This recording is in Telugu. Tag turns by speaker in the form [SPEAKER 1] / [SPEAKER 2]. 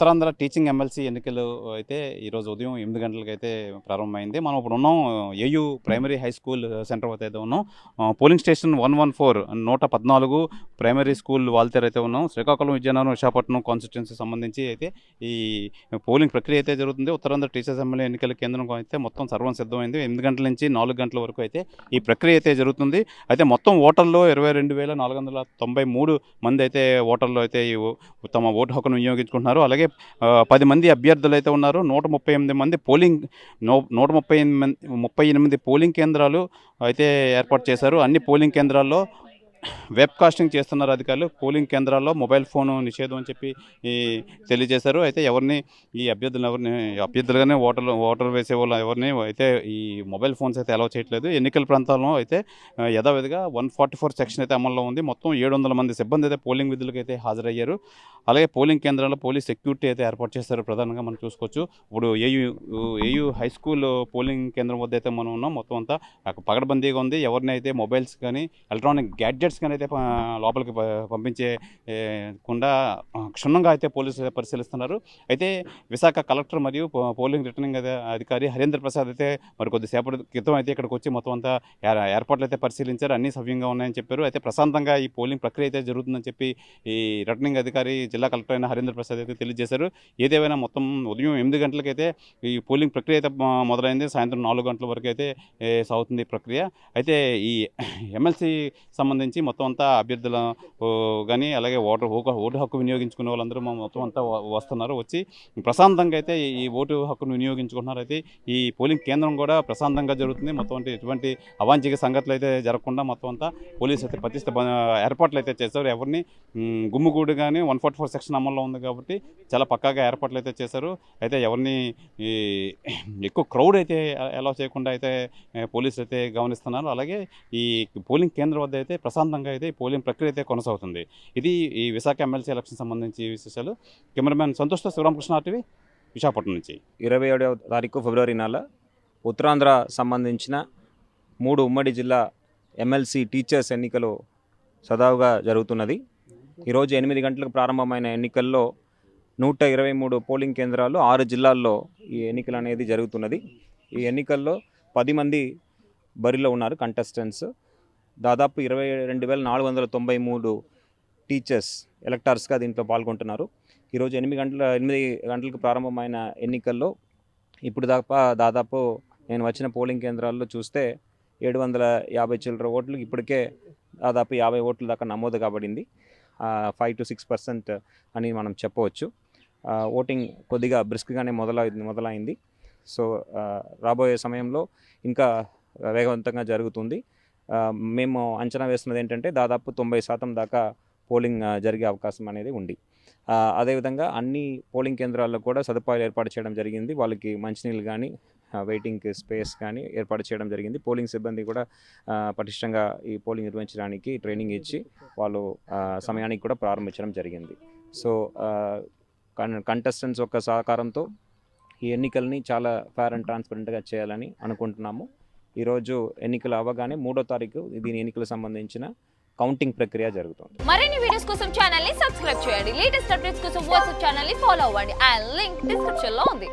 [SPEAKER 1] ఉత్తరాంధ్ర టీచింగ్ ఎమ్మెల్సీ ఎన్నికలు అయితే ఈరోజు ఉదయం 8 గంటలకైతే ప్రారంభమైంది. మనం ఇప్పుడు ఉన్నాం AU primary high school centre వద్ద అయితే ఉన్నాం. Polling station 114 114 primary school Waltair అయితే ఉన్నాం. శ్రీకాకుళం, విజయనగరం, విశాఖపట్నం కాన్స్టిట్యున్సీ సంబంధించి అయితే ఈ పోలింగ్ ప్రక్రియ అయితే జరుగుతుంది. ఉత్తరాంధ్ర టీచర్స్ ఎమ్మెల్యే ఎన్నికల కేంద్రం అయితే మొత్తం సర్వం సిద్ధమైంది. 8 గంటల నుంచి 4 గంటల వరకు అయితే ఈ ప్రక్రియ అయితే జరుగుతుంది. అయితే మొత్తం ఓటర్లు 22,493 మంది అయితే ఓటర్లు అయితే తమ ఓటు హక్కును వినియోగించుకుంటున్నారు. అలాగే 10 మంది అభ్యర్థులు అయితే ఉన్నారు. 138 మంది 138 పోలింగ్ కేంద్రాలు అయితే ఏర్పాటు చేశారు. అన్ని పోలింగ్ కేంద్రాల్లో వెబ్ కాస్టింగ్ చేస్తున్నారు అధికారులు. పోలింగ్ కేంద్రాల్లో మొబైల్ ఫోన్ నిషేధం అని చెప్పి తెలియజేశారు. అయితే ఎవరిని ఈ అభ్యర్థులుగానే ఓటర్ వేసే వాళ్ళు ఎవరిని అయితే ఈ మొబైల్ ఫోన్స్ అయితే అలౌ చేయట్లేదు. ఎన్నికల ప్రాంతాల్లో అయితే యథావిధిగా 144 సెక్షన్ అయితే అమల్లో ఉంది. మొత్తం 700 మంది సిబ్బంది అయితే పోలింగ్ విధులకు అయితే హాజరయ్యారు. అలాగే పోలింగ్ కేంద్రాల్లో పోలీస్ సెక్యూరిటీ అయితే ఏర్పాటు చేశారు. ప్రధానంగా మనం చూసుకోవచ్చు. ఇప్పుడు ఏయూ హై స్కూల్ పోలింగ్ కేంద్రం వద్ద అయితే మనం ఉన్నాం. మొత్తం అంతా పగడబందీగా ఉంది. ఎవరిని అయితే మొబైల్స్ కానీ ఎలక్ట్రానిక్ గ్యాడ్జెట్స్ కానీ అయితే లోపలికి పంపించేకుండా క్షుణ్ణంగా అయితే పోలీసులు పరిశీలిస్తున్నారు. అయితే విశాఖ కలెక్టర్ మరియు పోలింగ్ రిటర్నింగ్ అధికారి హరీంద్ర ప్రసాద్ అయితే మరి కొద్దిసేపటి క్రితం అయితే ఇక్కడికి వచ్చి మొత్తం అంతా ఏర్పాట్లు అయితే పరిశీలించారు. అన్నీ సవ్యంగా ఉన్నాయని చెప్పారు. అయితే ప్రశాంతంగా ఈ పోలింగ్ ప్రక్రియ అయితే జరుగుతుందని చెప్పి ఈ రిటర్నింగ్ అధికారి జిల్లా కలెక్టర్ అయిన హరీంద్ర ప్రసాద్ అయితే తెలియజేశారు. ఏదేమైనా మొత్తం ఉదయం 8 గంటలకైతే ఈ పోలింగ్ ప్రక్రియ అయితే మొదలైంది. సాయంత్రం 4 గంటల వరకు అయితే సాగుతుంది ప్రక్రియ. అయితే ఈ ఎమ్మెల్సీ సంబంధించి మొత్తం అంతా అభ్యర్థుల కానీ అలాగే ఓటు హక్కు వినియోగించుకునే వాళ్ళందరూ మొత్తం అంతా వస్తున్నారు. వచ్చి ప్రశాంతంగా అయితే ఈ ఓటు హక్కును వినియోగించుకుంటున్నారు. అయితే ఈ పోలింగ్ కేంద్రం కూడా ప్రశాంతంగా జరుగుతుంది. మొత్తం అంటే ఎటువంటి అవాంఛిక సంఘటనలు అయితే జరగకుండా మొత్తం అంతా పోలీసు అయితే పటిష్ట ఏర్పాట్లు అయితే చేశారు. ఎవరిని గుమ్ముగూడు కానీ 144 సెక్షన్ అమల్లో ఉంది కాబట్టి చాలా పక్కాగా ఏర్పాట్లు అయితే చేశారు. అయితే ఎవరిని ఈ ఎక్కువ క్రౌడ్ అయితే అలౌ చేయకుండా అయితే పోలీసులు అయితే గమనిస్తున్నారు. అలాగే ఈ పోలింగ్ కేంద్రం వద్ద అయితే ప్రశాంతంగా అయితే ఈ పోలింగ్ ప్రక్రియ అయితే కొనసాగుతుంది. ఇది ఈ విశాఖ ఎమ్మెల్సీ ఎలక్షన్ సంబంధించి విశేషాలు. కెమెరామ్యాన్ సంతోష్తో శివరామకృష్ణ టీవీ విశాఖపట్నం నుంచి.
[SPEAKER 2] 27వ తారీఖు ఫిబ్రవరి నెల ఉత్తరాంధ్ర సంబంధించిన 3 ఉమ్మడి జిల్లా ఎమ్మెల్సీ టీచర్స్ ఎన్నికలు సజావుగా జరుగుతున్నది. ఈరోజు 8 గంటలకు ప్రారంభమైన ఎన్నికల్లో 123 పోలింగ్ కేంద్రాలు 6 జిల్లాల్లో ఈ ఎన్నికలు అనేది జరుగుతున్నది. ఈ ఎన్నికల్లో 10 మంది బరిలో ఉన్నారు కంటెస్టెంట్స్. దాదాపు 22,493 టీచర్స్ ఎలక్టర్స్గా దీంట్లో పాల్గొంటున్నారు. ఈరోజు 8 గంటలకు ప్రారంభమైన ఎన్నికల్లో ఇప్పుడు దాదాపు నేను వచ్చిన పోలింగ్ కేంద్రాల్లో చూస్తే 750 చిల్లర ఓట్లు ఇప్పటికే దాదాపు 50 ఓట్ల దాకా నమోదు కాబడింది. 5 to 6% అని మనం చెప్పవచ్చు. ఓటింగ్ కొద్దిగా బ్రిస్క్గానే మొదలైంది. సో రాబోయే సమయంలో ఇంకా వేగవంతంగా జరుగుతుంది. మేము అంచనా వేస్తున్నది ఏంటంటే దాదాపు 90% దాకా పోలింగ్ జరిగే అవకాశం అనేది ఉంది. అదేవిధంగా అన్ని పోలింగ్ కేంద్రాల్లో కూడా సదుపాయాలు ఏర్పాటు చేయడం జరిగింది. వాళ్ళకి మంచినీళ్ళు కానీ వెయిటింగ్ స్పేస్ కానీ ఏర్పాటు చేయడం జరిగింది. పోలింగ్ సిబ్బంది కూడా పటిష్టంగా ఈ పోలింగ్ నిర్వహించడానికి ట్రైనింగ్ ఇచ్చి వాళ్ళు సమయానికి కూడా ప్రారంభించడం జరిగింది. సో కంటెస్టెంట్స్ యొక్క సహకారంతో ఈ ఎన్నికల్ని చాలా ఫేర్ అండ్ ట్రాన్స్పరెంట్గా చేయాలని అనుకుంటున్నాము. ఈరోజు ఎన్నికలు అవ్వగానే 3వ తారీఖు దీని ఎన్నికలకు సంబంధించిన కౌంటింగ్ ప్రక్రియ జరుగుతుంది.
[SPEAKER 3] మరిన్ని వీడియోస్ కోసం ఛానల్ ని సబ్స్క్రైబ్ చేయండి. లేటెస్ట్ అప్డేట్స్ కోసం వాట్సాప్ ఛానల్ ని ఫాలో అవ్వండి. ఆ లింక్ డిస్క్రిప్షన్ లో ఉంది.